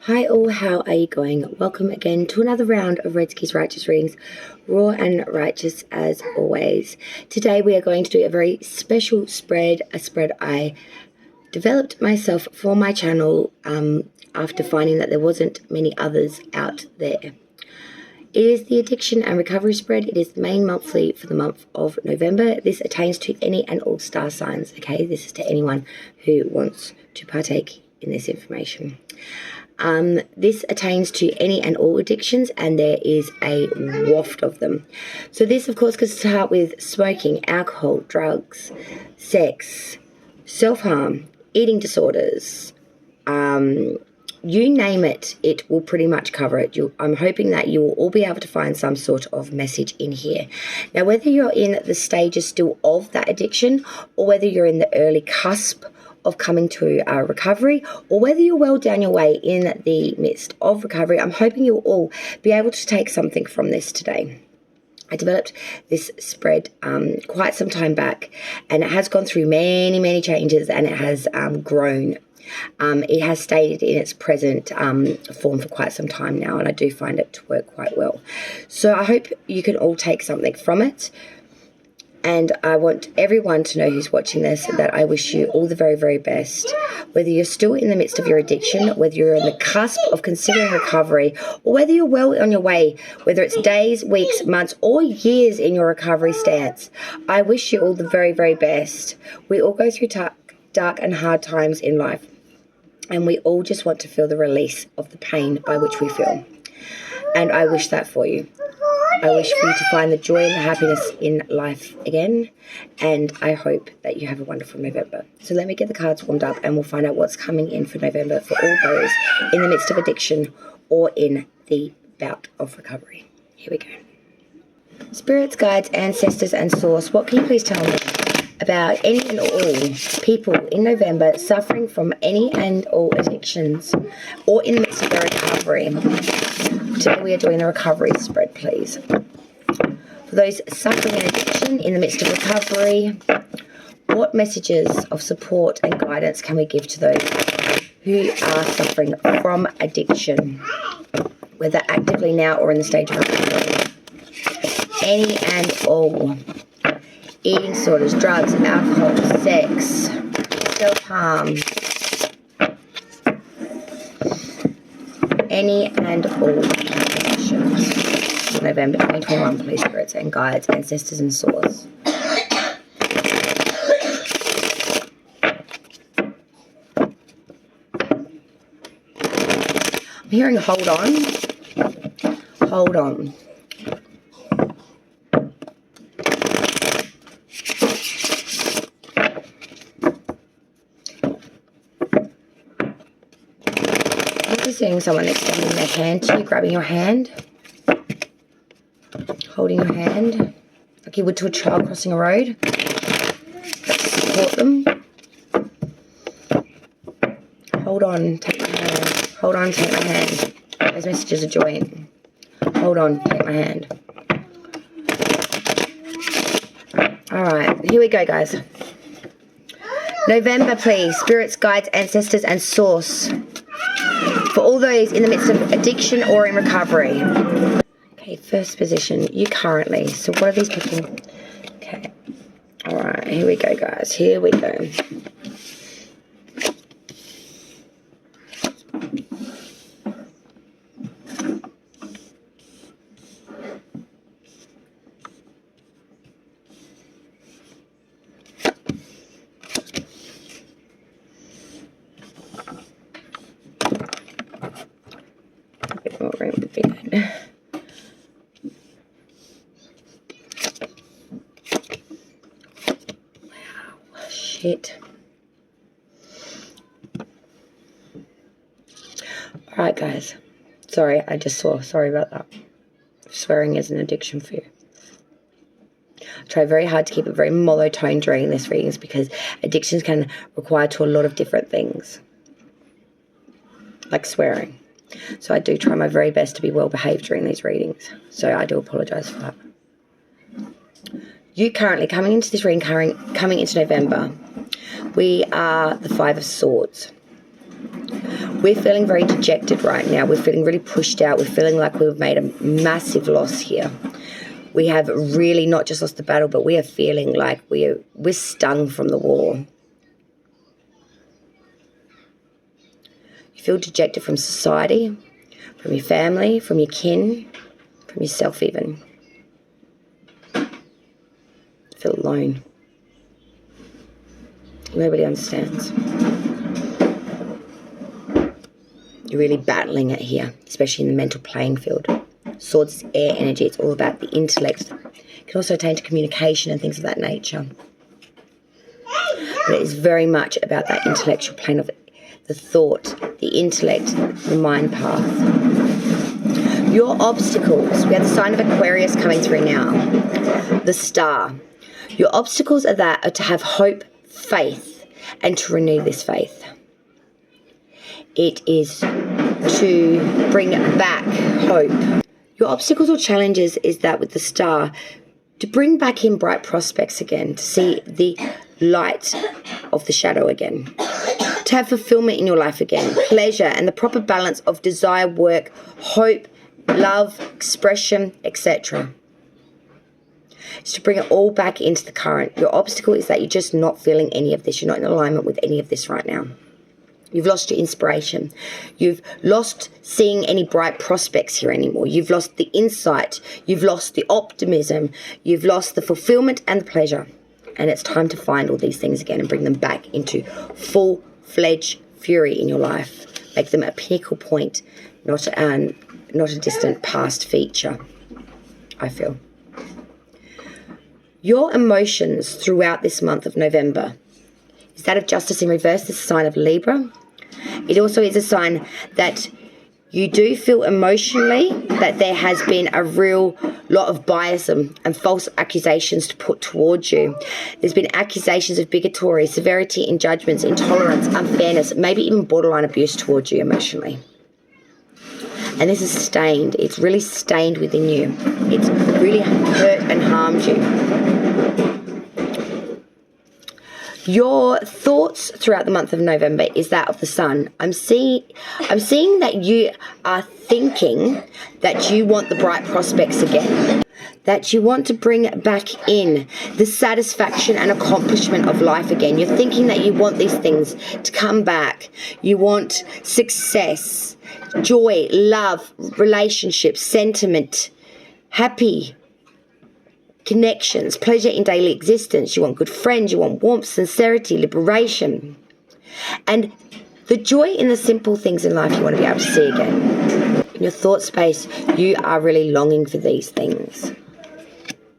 Hi all, how are you going? Welcome again to another round of Redski's Righteous Readings, raw and righteous as always. Today we are going to do a very special spread, a spread I developed myself for my channel after finding that there wasn't many others out there. It is the Addiction and Recovery spread. It is the main monthly for the month of November. This attains to any and all star signs, okay? This is to anyone who wants to partake in this information. This attains to any and all addictions, and there is a waft of them. So this, of course, could start with smoking, alcohol, drugs, sex, self-harm, eating disorders, you name it, it will pretty much cover it. I'm hoping that you will all be able to find some sort of message in here. Now, whether you're in the stages still of that addiction, or whether you're in the early cusp of coming to recovery, or whether you're well down your way in the midst of recovery, I'm hoping you'll all be able to take something from this today. I developed this spread quite some time back, and it has gone through many changes, and it has grown. It has stayed in its present form for quite some time now, and I do find it to work quite well. So I hope you can all take something from it. And I want everyone to know who's watching this that I wish you all the very best. Whether you're still in the midst of your addiction, whether you're on the cusp of considering recovery, or whether you're well on your way, whether it's days, weeks, months, or years in your recovery stance, I wish you all the very best. We all go through dark and hard times in life, and we all just want to feel the release of the pain by which we feel. And I wish that for you. I wish for you to find the joy and the happiness in life again, and I hope that you have a wonderful November. So let me get the cards warmed up, and we'll find out what's coming in for November for all those in the midst of addiction or in the bout of recovery. Here we go. Spirits, guides, ancestors, and source, what can you please tell me about any and all people in November suffering from any and all addictions or in the midst of their recovery? Today we are doing the recovery spread, please. For those suffering an addiction in the midst of recovery, what messages of support and guidance can we give to those who are suffering from addiction, whether actively now or in the stage of recovery? Any and all. Eating disorders, drugs, alcohol, sex, self-harm. Any and all addictions. November 2021, please, spirits and guides, ancestors and source. I'm hearing hold on. Hold on. Seeing someone extending their hand to you, grabbing your hand, holding your hand, like you would to a child crossing a road. Support them. Hold on, take my hand. Hold on, take my hand. Those messages are joint. Hold on, take my hand. Alright, here we go, guys. November, please. Spirits, guides, ancestors, and source. For all those in the midst of addiction or in recovery. Okay, first position, you currently. So what are these people? Okay. Alright, here we go, guys. Here we go. Would be good. Wow, shit. Alright, guys. Sorry, I just saw. Sorry about that. Swearing is an addiction for you. I try very hard to keep it very monotone during this readings because addictions can require to a lot of different things. Like swearing. So I do try my very best to be well behaved during these readings. So I do apologise for that. You currently, coming into this reading, coming into November, we are the Five of Swords. We're feeling very dejected right now. We're feeling really pushed out. We're feeling like we've made a massive loss here. We have really not just lost the battle, but we are feeling like we're stung from the war. You feel dejected from society, from your family, from your kin, from yourself even. You feel alone. Nobody understands. You're really battling it here, especially in the mental playing field. Swords is air energy. It's all about the intellect. It can also attain to communication and things of that nature. But it is very much about that intellectual plane of the thought, the intellect, the mind path. Your obstacles, we have the sign of Aquarius coming through now. The star. Your obstacles are to have hope, faith, and to renew this faith. It is to bring back hope. Your obstacles or challenges is that with the star, to bring back in bright prospects again, to see the light of the shadow again, to have fulfillment in your life again, pleasure and the proper balance of desire, work, hope, love, expression, etc. It's to bring it all back into the current. Your obstacle is that you're just not feeling any of this. You're not in alignment with any of this right now. You've lost your inspiration. You've lost seeing any bright prospects here anymore. You've lost the insight. You've lost the optimism. You've lost the fulfillment and the pleasure. And it's time to find all these things again and bring them back into full-fledged fury in your life. Make them a pinnacle point, not a distant past feature, I feel. Your emotions throughout this month of November is that of Justice in reverse. This is a sign of Libra. It also is a sign that you do feel emotionally that there has been a real lot of bias and false accusations to put towards you. There's been accusations of bigotry, severity in judgments, intolerance, unfairness, maybe even borderline abuse towards you emotionally. And this is stained. It's really stained within you. It's really hurt and harmed you. Your thoughts throughout the month of November is that of the sun. I'm seeing that you are thinking that you want the bright prospects again, that you want to bring back in the satisfaction and accomplishment of life again. You're thinking that you want these things to come back. You want success, joy, love, relationships, sentiment, happy connections, pleasure in daily existence. You want good friends, you want warmth, sincerity, liberation. And the joy in the simple things in life you want to be able to see again. In your thought space, you are really longing for these things.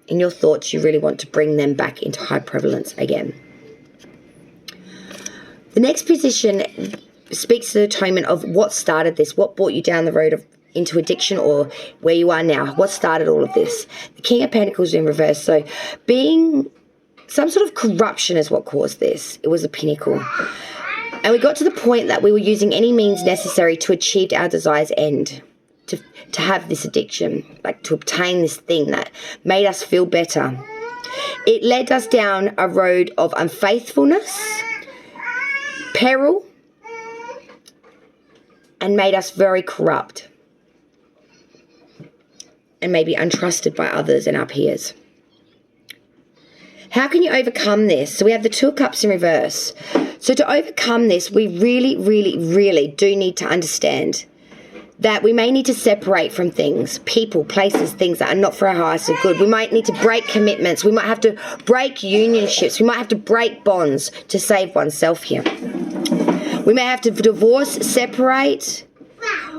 In your thoughts, you really want to bring them back into high prevalence again. The next position speaks to the atonement of what started this, what brought you down the road into addiction or where you are now. What started all of this? The King of Pentacles in reverse. So being some sort of corruption is what caused this. It was a pinnacle. And we got to the point that we were using any means necessary to achieve our desire's end. To have this addiction, like to obtain this thing that made us feel better. It led us down a road of unfaithfulness, peril, and made us very corrupt. And maybe untrusted by others and our peers. How can you overcome this? So we have the Two of Cups in reverse. So to overcome this, we really, really, really do need to understand that we may need to separate from things, people, places, things that are not for our highest good. We might need to break commitments. We might have to break unionships. We might have to break bonds to save oneself here. We may have to divorce, separate.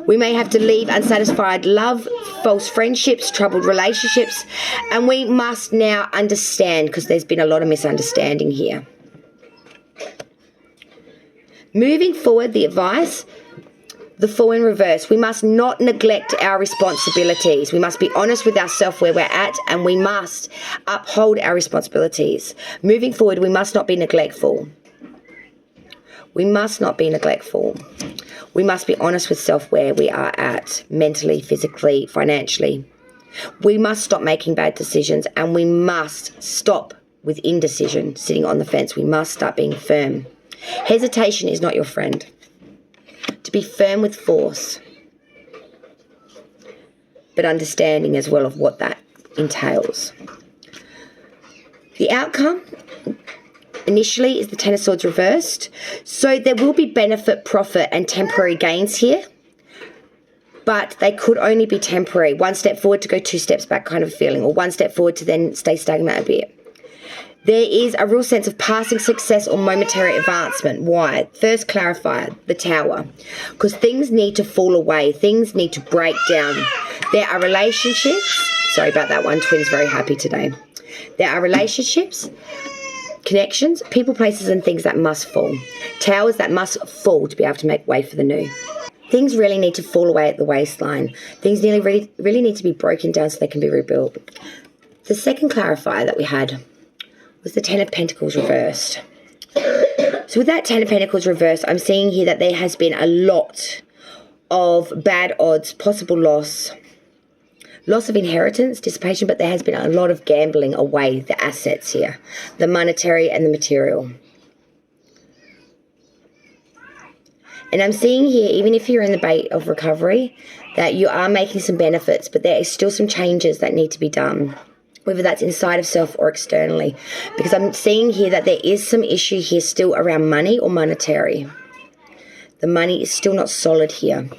We may have to leave unsatisfied love, false friendships, troubled relationships. And we must now understand, because there's been a lot of misunderstanding here. Moving forward, the advice, the Fool in reverse. We must not neglect our responsibilities. We must be honest with ourselves where we're at, and we must uphold our responsibilities. Moving forward, we must not be neglectful. We must not be neglectful. We must be honest with self where we are at, mentally, physically, financially. We must stop making bad decisions, and we must stop with indecision, sitting on the fence. We must start being firm. Hesitation is not your friend. to be firm with force, but understanding as well of what that entails. The outcome initially is the Ten of Swords reversed. So there will be benefit, profit, and temporary gains here. But they could only be temporary. One step forward to go 2 steps back kind of feeling, or one step forward to then stay stagnant a bit. There is a real sense of passing success or momentary advancement. Why? First clarifier, the Tower. Because things need to fall away. Things need to break down. There are relationships. Sorry about that one. Twin's very happy today. There are relationships, connections, people, places, and things that must fall. Towers that must fall to be able to make way for the new. Things really need to fall away at the waistline. Things really need to be broken down so they can be rebuilt. The second clarifier that we had was the Ten of Pentacles reversed. So with that Ten of Pentacles reversed, I'm seeing here that there has been a lot of bad odds, possible loss of inheritance, dissipation, but there has been a lot of gambling away the assets here, the monetary and the material. And I'm seeing here, even if you're in the bait of recovery, that you are making some benefits, but there is still some changes that need to be done, whether that's inside of self or externally. Because I'm seeing here that there is some issue here still around money or monetary. The money is still not solid here.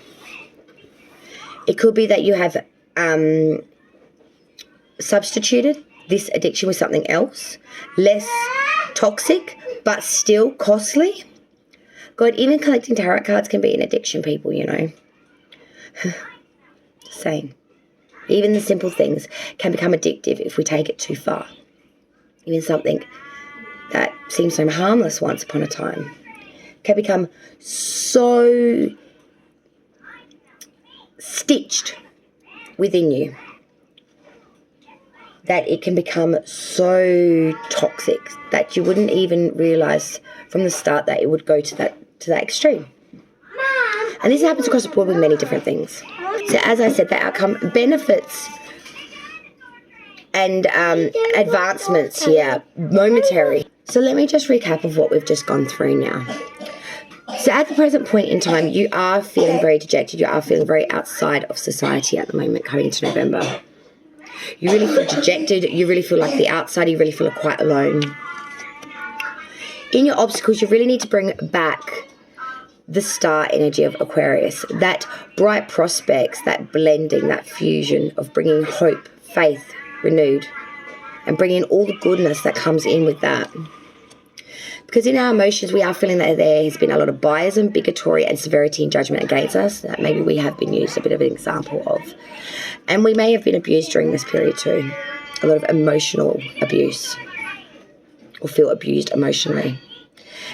It could be that you have substituted this addiction with something else, less toxic, but still costly. God, even collecting tarot cards can be an addiction, people, you know. Same. Even the simple things can become addictive if we take it too far. Even something that seemed so harmless once upon a time can become so stitched within you that it can become so toxic that you wouldn't even realize from the start that it would go to that extreme. And this happens across the board with many different things. So as I said, the outcome benefits and advancements here, momentary. So let me just recap of what we've just gone through now. So at the present point in time, you are feeling very dejected. You are feeling very outside of society at the moment, coming into November. You really feel dejected. You really feel like the outsider. You really feel quite alone. In your obstacles, you really need to bring back the star energy of Aquarius. That bright prospects, that blending, that fusion of bringing hope, faith, renewed, and bringing all the goodness that comes in with that. Because in our emotions, we are feeling that there has been a lot of biasm, bigotry, and severity and judgment against us that maybe we have been used a bit of an example of. And we may have been abused during this period too. A lot of emotional abuse, or feel abused emotionally.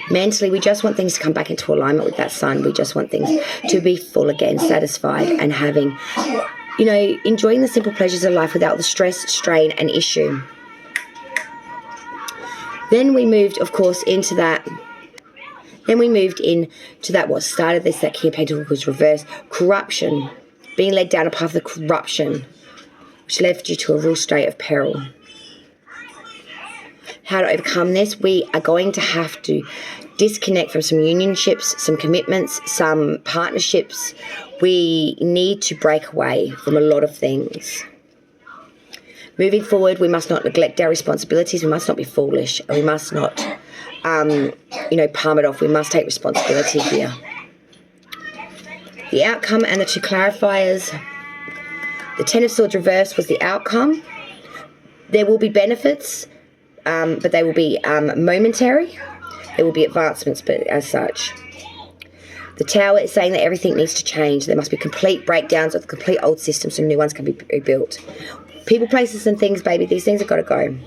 Mentally, we just want things to come back into alignment with that sun. We just want things to be full again, satisfied, and having, you know, enjoying the simple pleasures of life without the stress, strain, and issue. Then we moved, of course, into that. Then we moved into that what started this, that King of Pentacles reversed, corruption, being led down a path of corruption, which left you to a real state of peril. How to overcome this? We are going to have to disconnect from some unionships, some commitments, some partnerships. We need to break away from a lot of things. Moving forward, we must not neglect our responsibilities. We must not be foolish. And we must not, palm it off. We must take responsibility here. The outcome and the two clarifiers. The Ten of Swords reversed was the outcome. There will be benefits, but they will be momentary. There will be advancements, but as such. The Tower is saying that everything needs to change. There must be complete breakdowns of the complete old system so new ones can be rebuilt. People, places, and things, baby, these things have got to go.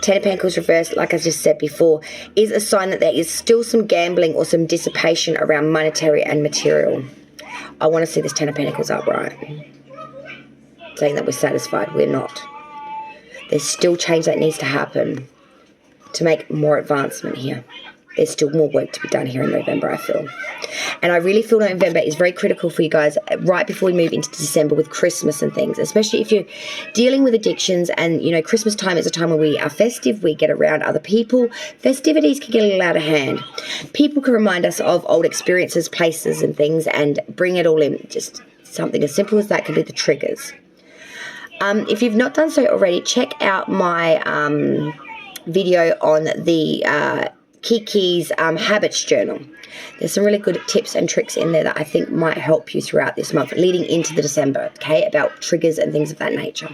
Ten of Pentacles reversed, like I just said before, is a sign that there is still some gambling or some dissipation around monetary and material. I want to see this Ten of Pentacles upright. Saying that we're satisfied. We're not. There's still change that needs to happen to make more advancement here. there's still more work to be done here in November, I feel. And I really feel November is very critical for you guys right before we move into December with Christmas and things, especially if you're dealing with addictions. And, you know, Christmas time is a time when we are festive, we get around other people. Festivities can get a little out of hand. People can remind us of old experiences, places and things, and bring it all in. Just something as simple as that can be the triggers. If you've not done so already, check out my video on the Kiki's Habits Journal. There's some really good tips and tricks in there that I think might help you throughout this month, leading into the December, okay, about triggers and things of that nature.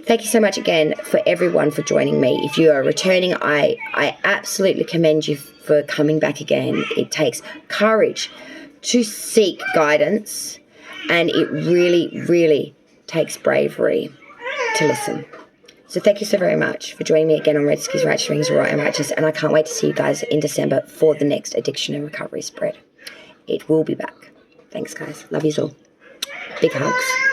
Thank you so much again for everyone for joining me. If you are returning, I absolutely commend you for coming back again. It takes courage to seek guidance, and it really, really takes bravery to listen. So thank you so very much for joining me again on Red Skis Righteous Rings, Raw and Righteous, and I can't wait to see you guys in December for the next addiction and recovery spread. It will be back. Thanks, guys. Love you all. Big hugs.